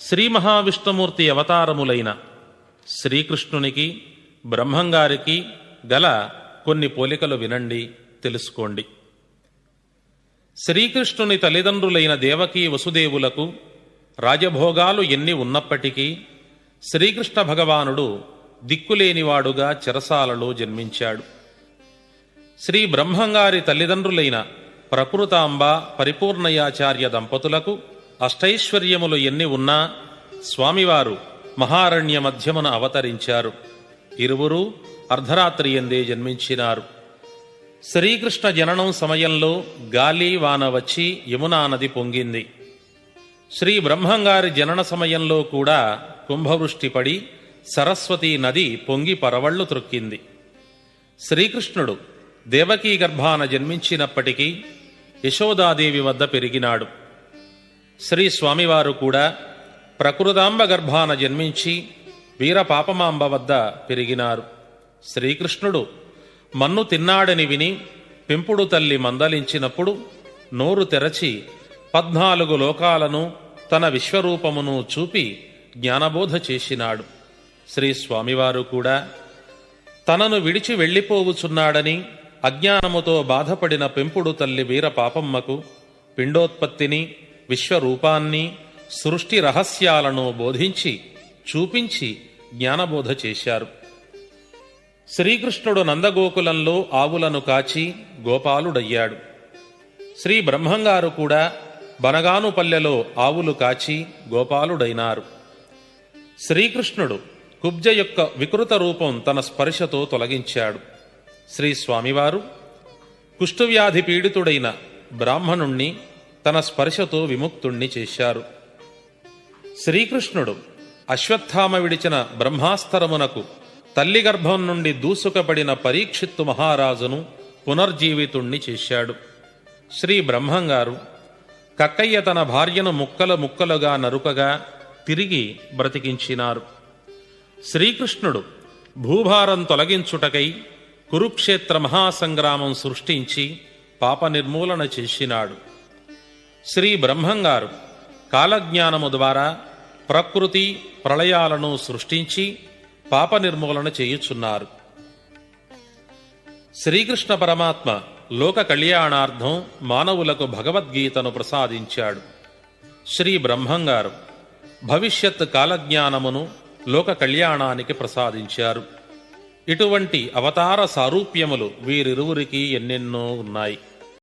శ్రీ మహావిష్ణుమూర్తి అవతారములైన శ్రీకృష్ణునికి బ్రహ్మంగారికి గల కొన్ని పోలికలు వినండి, తెలుసుకోండి. శ్రీకృష్ణుని తల్లిదండ్రులైన దేవకీ వసుదేవులకు రాజభోగాలు ఎన్ని ఉన్నప్పటికీ శ్రీకృష్ణ భగవానుడు దిక్కులేనివాడుగా చెరసాలలో జన్మించాడు. శ్రీ బ్రహ్మంగారి తల్లిదండ్రులైన ప్రకృతాంబ పరిపూర్ణయాచార్య దంపతులకు అష్టైశ్వర్యములు ఎన్ని ఉన్నా స్వామివారు మహారణ్య మధ్యమున అవతరించారు. ఇరువురు అర్ధరాత్రి ఎందే జన్మించినారు. శ్రీకృష్ణ జననం సమయంలో గాలి వాన వచ్చి యమునా నది పొంగింది. శ్రీ బ్రహ్మంగారి జనన సమయంలో కూడా కుంభవృష్టి పడి సరస్వతీ నది పొంగి పరవళ్లు త్రొక్కింది. శ్రీకృష్ణుడు దేవకీ గర్భాన జన్మించినప్పటికీ యశోదాదేవి వద్ద పెరిగినాడు. శ్రీ స్వామివారు కూడా ప్రకృతాంబ గర్భాన జన్మించి వీరపాపమాంబ వద్ద పెరిగినారు. శ్రీకృష్ణుడు మన్ను తిన్నాడని విని పెంపుడు తల్లి మందలించినప్పుడు నోరు తెరచి 14 లోకాలను తన విశ్వరూపమును చూపి జ్ఞానబోధ చేసినాడు. శ్రీ స్వామివారు కూడా తనను విడిచి వెళ్ళిపోవుచున్నాడని అజ్ఞానముతో బాధపడిన పెంపుడు తల్లి వీరపాపమ్మకు పిండోత్పత్తిని, విశ్వరూపాన్ని, సృష్టి రహస్యాలను బోధించి చూపించి జ్ఞానబోధ చేశారు. శ్రీకృష్ణుడు నందగోకులంలో ఆవులను కాచి గోపాలుడయ్యాడు. శ్రీ బ్రహ్మంగారు కూడా బనగానుపల్లెలో ఆవులు కాచి గోపాలుడైనారు. శ్రీకృష్ణుడు కుబ్జ యొక్క వికృత రూపం తన స్పర్శతో తొలగించాడు. శ్రీ స్వామివారు కుష్ఠవ్యాధి పీడితుడైన బ్రాహ్మణుణ్ణి తన స్పర్శతో విముక్తుణ్ణి చేశారు. శ్రీకృష్ణుడు అశ్వత్థామ విడిచిన బ్రహ్మాస్తరమునకు తల్లి గర్భం నుండి దూసుకపడిన పరీక్షిత్తు మహారాజును పునర్జీవితుణ్ణి చేశాడు. శ్రీ బ్రహ్మంగారు కక్కయ్య తన భార్యను ముక్కలు ముక్కలుగా నరుకగా తిరిగి బ్రతికించినారు. శ్రీకృష్ణుడు భూభారం తొలగించుటకై కురుక్షేత్ర మహాసంగ్రామం సృష్టించి పాప నిర్మూలన చేసినాడు. శ్రీ బ్రహ్మంగారు కాలజ్ఞానము ద్వారా ప్రకృతి ప్రళయాలను సృష్టించి పాప నిర్మూలన చేయుచున్నారు. శ్రీకృష్ణ పరమాత్మ లోక కళ్యాణార్థం మానవులకు భగవద్గీతను ప్రసాదించాడు. శ్రీ బ్రహ్మంగారు భవిష్యత్ కాలజ్ఞానమును లోక కళ్యాణానికి ప్రసాదించారు. ఇటువంటి అవతార సారూప్యములు వీరిరువురికి ఎన్నెన్నో ఉన్నాయి.